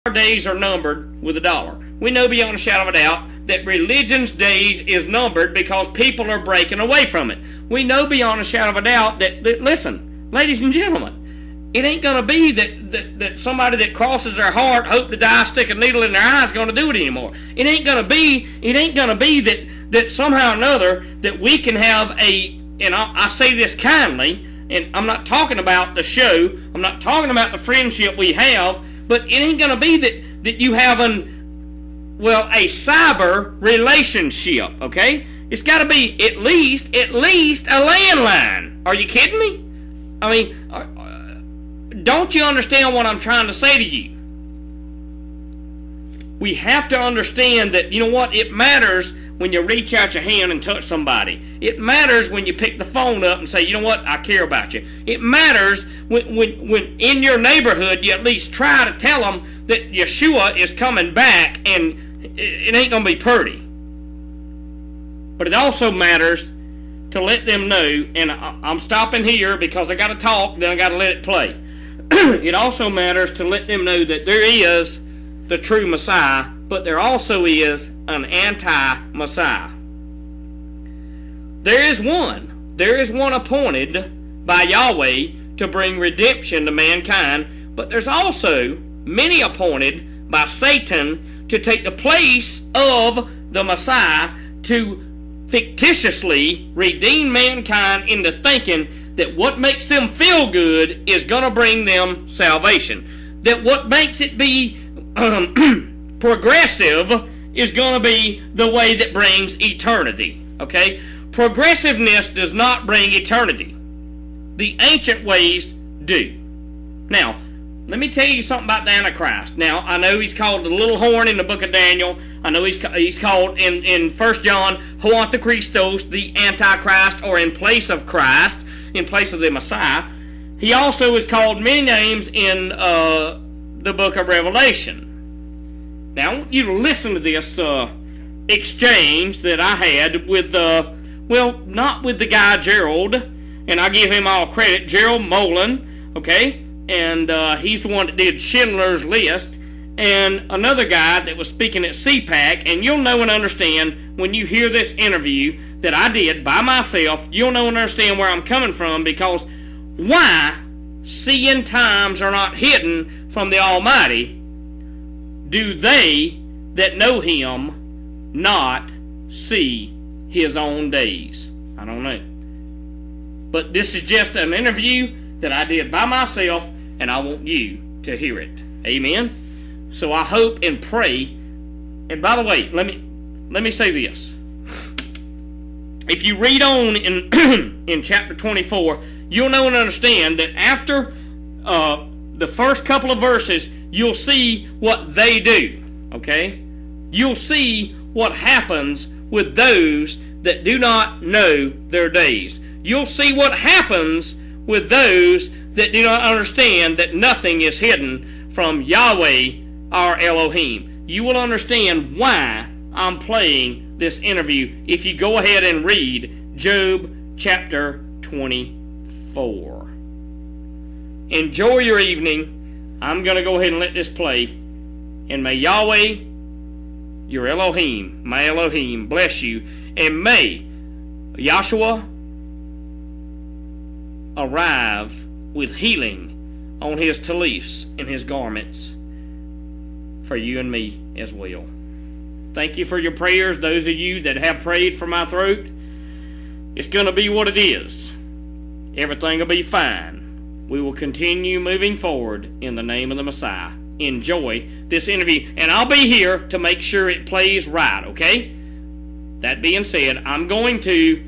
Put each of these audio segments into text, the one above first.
our days are numbered with $1. We know beyond a shadow of a doubt that religion's days is numbered because people are breaking away from it. We know beyond a shadow of a doubt that listen, ladies and gentlemen, it ain't going to be that somebody that crosses their heart, hope to die, stick a needle in their eye is going to do it anymore. It ain't going to be that somehow or another that we can have and I say this kindly, and I'm not talking about the show, I'm not talking about the friendship we have, but it ain't going to be that you have a cyber relationship, okay? It's got to be at least a landline. Are you kidding me? I mean, don't you understand what I'm trying to say to you? We have to understand that, you know what, it matters when you reach out your hand and touch somebody. It matters when you pick the phone up and say, you know what, I care about you. It matters when in your neighborhood you at least try to tell them that Yeshua is coming back, and it ain't going to be pretty. But it also matters to let them know, and I'm stopping here because I got to talk, then I got to let it play. It also matters to let them know that there is the true Messiah, but there also is an anti-Messiah. There is one appointed by Yahweh to bring redemption to mankind, but there's also many appointed by Satan to take the place of the Messiah to fictitiously redeem mankind into thinking that what makes them feel good is going to bring them salvation. That what makes it be progressive is going to be the way that brings eternity. Okay? Progressiveness does not bring eternity. The ancient ways do. Now, let me tell you something about the Antichrist. Now, I know he's called the little horn in the book of Daniel. I know he's called in 1 John, Hoanthchristos, the Antichrist, or in place of Christ, in place of the Messiah. He also is called many names in the book of Revelation. Now, I want you to listen to this exchange that I had with, not with the guy Gerald, and I give him all credit, Gerald Molen, okay? And he's the one that did Schindler's List, and another guy that was speaking at CPAC, and you'll know and understand when you hear this interview that I did by myself, you'll know and understand where I'm coming from, because why seeing times are not hidden from the Almighty, do they that know him not see his own days? I don't know. But this is just an interview that I did by myself, and I want you to hear it. Amen? So I hope and pray. And by the way, let me say this. If you read on in chapter 24, you'll know and understand that after the first couple of verses, you'll see what they do. Okay? You'll see what happens with those that do not know their days. You'll see what happens with those that do not understand that nothing is hidden from Yahweh, our Elohim. You will understand why I'm playing this interview if you go ahead and read Job chapter 24. Enjoy your evening. I'm going to go ahead and let this play. And may Yahweh, your Elohim, my Elohim, bless you. And may Yahshua arrive with healing on his talifs and his garments for you and me as well. Thank you for your prayers, those of you that have prayed for my throat. It's going to be what it is. Everything will be fine. We will continue moving forward in the name of the Messiah. Enjoy this interview, and I'll be here to make sure it plays right, okay? That being said, I'm going to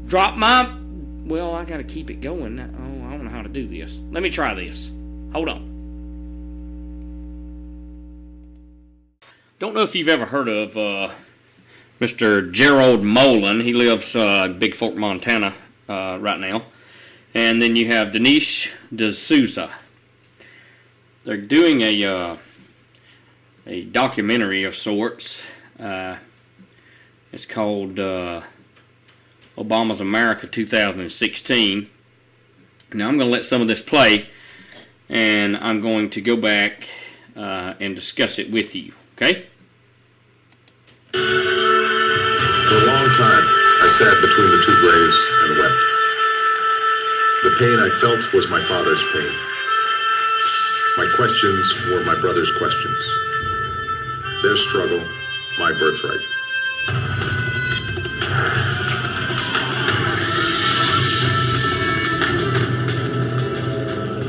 drop my... Well, I got to keep it going. Oh, I don't know how to do this. Let me try this. Hold on. Don't know if you've ever heard of Mr. Gerald Molen. He lives in Big Fork, Montana right now. And then you have Denise D'Souza. They're doing a documentary of sorts. It's called Obama's America 2016. Now I'm going to let some of this play, and I'm going to go back and discuss it with you. Okay? For a long time, I sat between the two graves and wept. The pain I felt was my father's pain. My questions were my brother's questions. Their struggle, my birthright.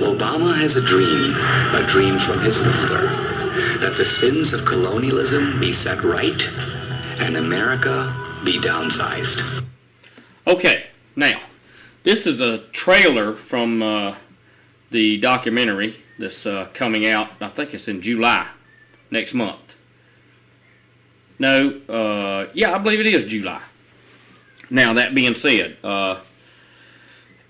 Obama has a dream from his father, that the sins of colonialism be set right and America be downsized. Okay, now, this is a trailer from the documentary that's coming out. I think it's in July, next month. No, yeah, I believe it is July. Now, that being said,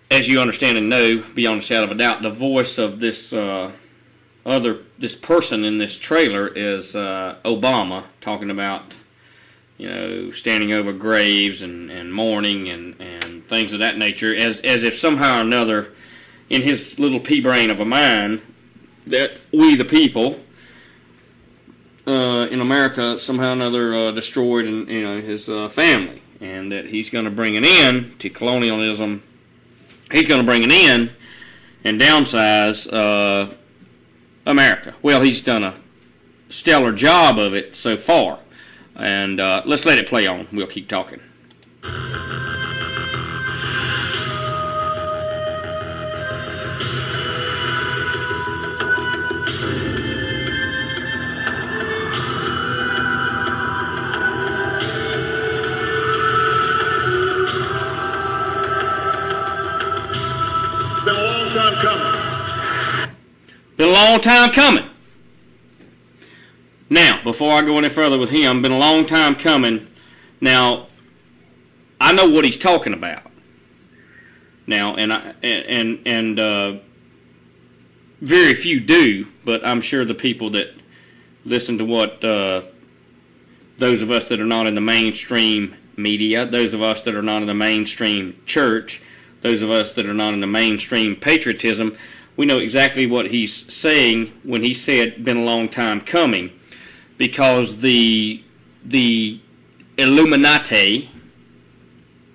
as you understand and know, beyond a shadow of a doubt, the voice of this this person in this trailer is Obama, talking about, you know, standing over graves and mourning and things of that nature, as if somehow or another, in his little pea brain of a mind, that we the people in America somehow or another destroyed, you know, his family, and that he's going to bring an end to colonialism. He's going to bring an end and downsize America. Well, he's done a stellar job of it so far. And let's let it play on. We'll keep talking. Been a long time coming. Been a long time coming. Now, before I go any further with him, been a long time coming. Now, I know what he's talking about. Now, and very few do, but I'm sure the people that listen to what those of us that are not in the mainstream media, those of us that are not in the mainstream church, those of us that are not in the mainstream patriotism, we know exactly what he's saying when he said, been a long time coming. Because the Illuminati,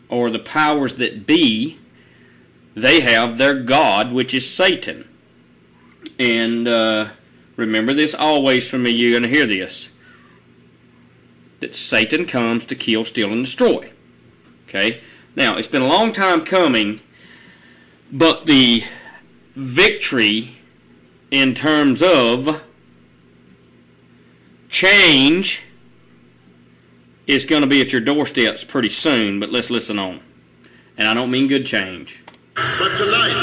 or the powers that be, they have their God, which is Satan. And remember this always from me, you're going to hear this, that Satan comes to kill, steal, and destroy. Okay? Now, it's been a long time coming, but the victory in terms of change is going to be at your doorsteps pretty soon, but let's listen on. And I don't mean good change. But tonight,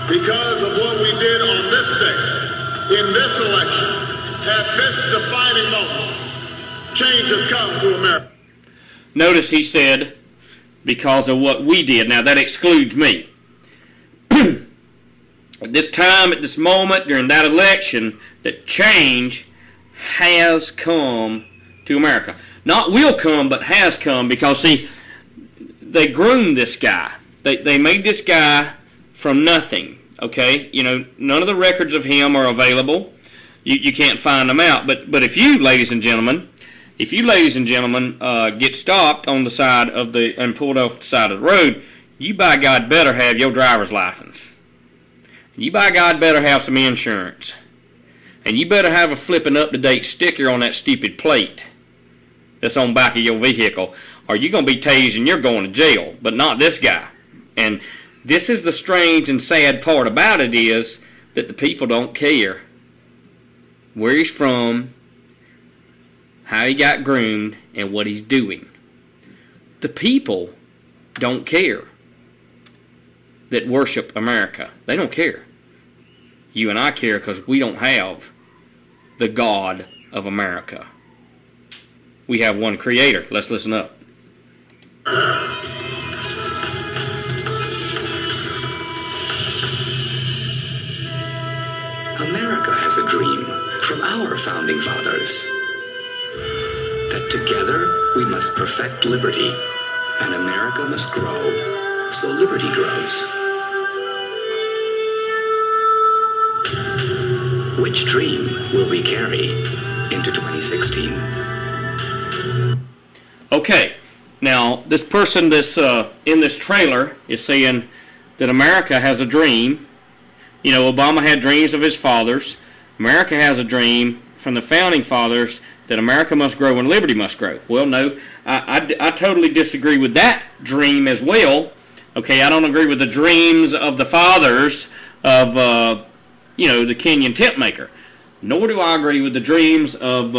because of what we did on this day, in this election, at this defining moment, change has come to America. Notice he said, because of what we did. Now that excludes me. At this time, at this moment, during that election, that change has come to America. Not will come, but has come, because, see, they groomed this guy. They made this guy from nothing, okay? You know, none of the records of him are available. You can't find them out. But if you, ladies and gentlemen, get stopped on the side of the, and pulled off the side of the road, you by God better have your driver's license. You by God better have some insurance. And you better have a flippin' up-to-date sticker on that stupid plate that's on the back of your vehicle, or you're going to be tased and you're going to jail, but not this guy. And this is the strange and sad part about it, is that the people don't care where he's from, how he got groomed, and what he's doing. The people don't care that worship America. They don't care. You and I care because we don't have the God of America. We have one creator. Let's listen up. America has a dream from our founding fathers, that together we must perfect liberty, and America must grow so liberty grows. Which dream will we carry into 2016? Okay, now this person that's in this trailer is saying that America has a dream. You know, Obama had dreams of his fathers. America has a dream from the founding fathers that America must grow and liberty must grow. Well, no, I totally disagree with that dream as well. Okay, I don't agree with the dreams of the fathers of, you know, the Kenyan tent maker. Nor do I agree with the dreams of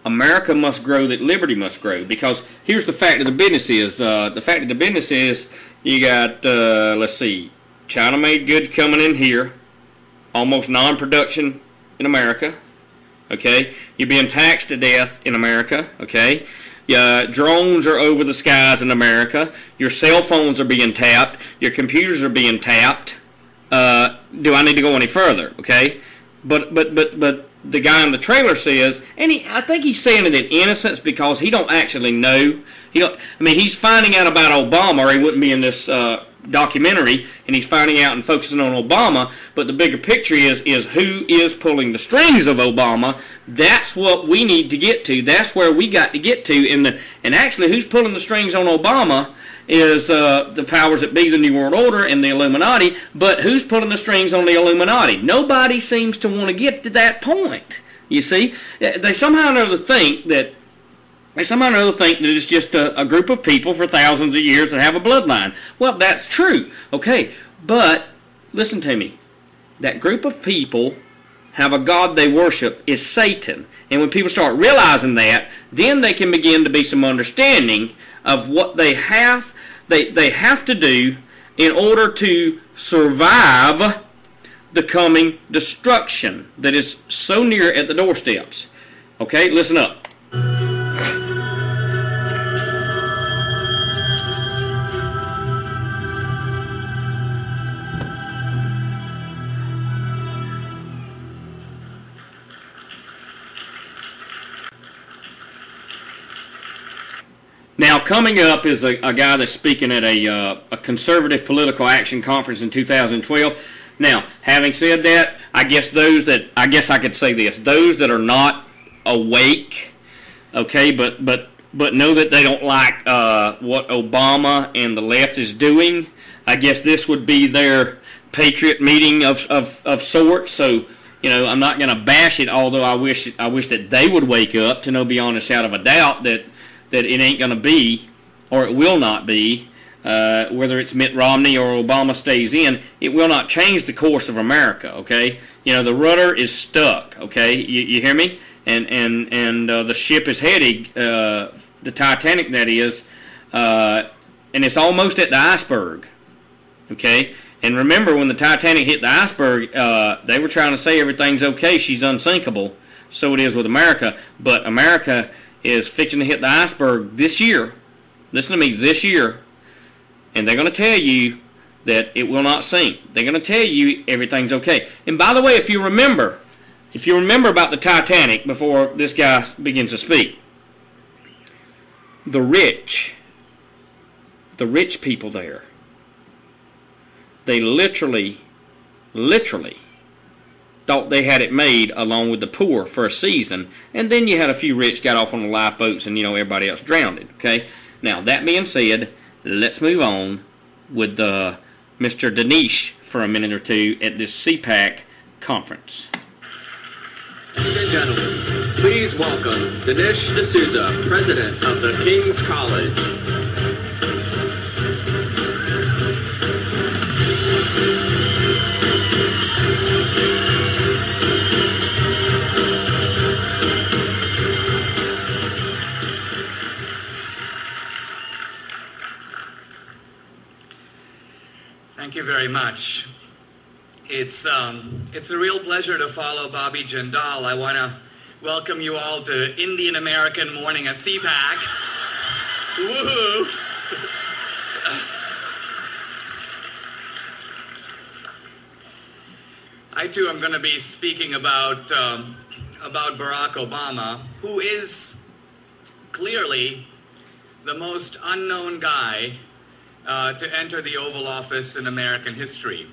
America must grow, that liberty must grow. Because here's the fact of the business is, you got, let's see, China-made goods coming in here, almost non-production in America. Okay, you're being taxed to death in America. Okay, drones are over the skies in America. Your cell phones are being tapped. Your computers are being tapped. Do I need to go any further? Okay, but the guy in the trailer says, and I think he's saying it in innocence because he don't actually know. I mean, he's finding out about Obama, or he wouldn't be in this documentary, and he's finding out and focusing on Obama. But the bigger picture is who is pulling the strings of Obama. That's what we need to get to. That's where we got to get to. And actually, who's pulling the strings on Obama is the powers that be, the New World Order and the Illuminati. But who's pulling the strings on the Illuminati? Nobody seems to want to get to that point. You see, they somehow or another think that it's just a group of people for thousands of years that have a bloodline. Well, that's true. Okay, but listen to me. That group of people have a god they worship is Satan. And when people start realizing that, then they can begin to be some understanding of what they have to do in order to survive the coming destruction that is so near at the doorsteps. Okay, listen up. Now, coming up is a guy that's speaking at a conservative political action conference in 2012. Now, having said that, I guess I could say this: those that are not awake, okay, but know that they don't like what Obama and the left is doing. I guess this would be their patriot meeting of sorts. So, you know, I'm not going to bash it, although I wish that they would wake up to know beyond a shadow of a doubt that it ain't going to be, or it will not be, whether it's Mitt Romney or Obama stays in, it will not change the course of America, okay? You know, the rudder is stuck, okay? You hear me? And the ship is heading, the Titanic that is, and it's almost at the iceberg, okay? And remember, when the Titanic hit the iceberg, they were trying to say everything's okay, she's unsinkable. So it is with America, but America is fixing to hit the iceberg this year. Listen to me, this year. And they're going to tell you that it will not sink. They're going to tell you everything's okay. And by the way, if you remember about the Titanic before this guy begins to speak, the rich people there, they literally thought they had it made along with the poor for a season, and then you had a few rich got off on the lifeboats and, you know, everybody else drowned. Okay, now that being said, let's move on with Mr. Dinesh for a minute or two at this CPAC conference. Ladies and gentlemen, please welcome Dinesh D'Souza, President of the King's College. Thank you very much. It's a real pleasure to follow Bobby Jindal. I want to welcome you all to Indian American Morning at CPAC. Woohoo! I too am going to be speaking about Barack Obama, who is clearly the most unknown guy to enter the Oval Office in American history.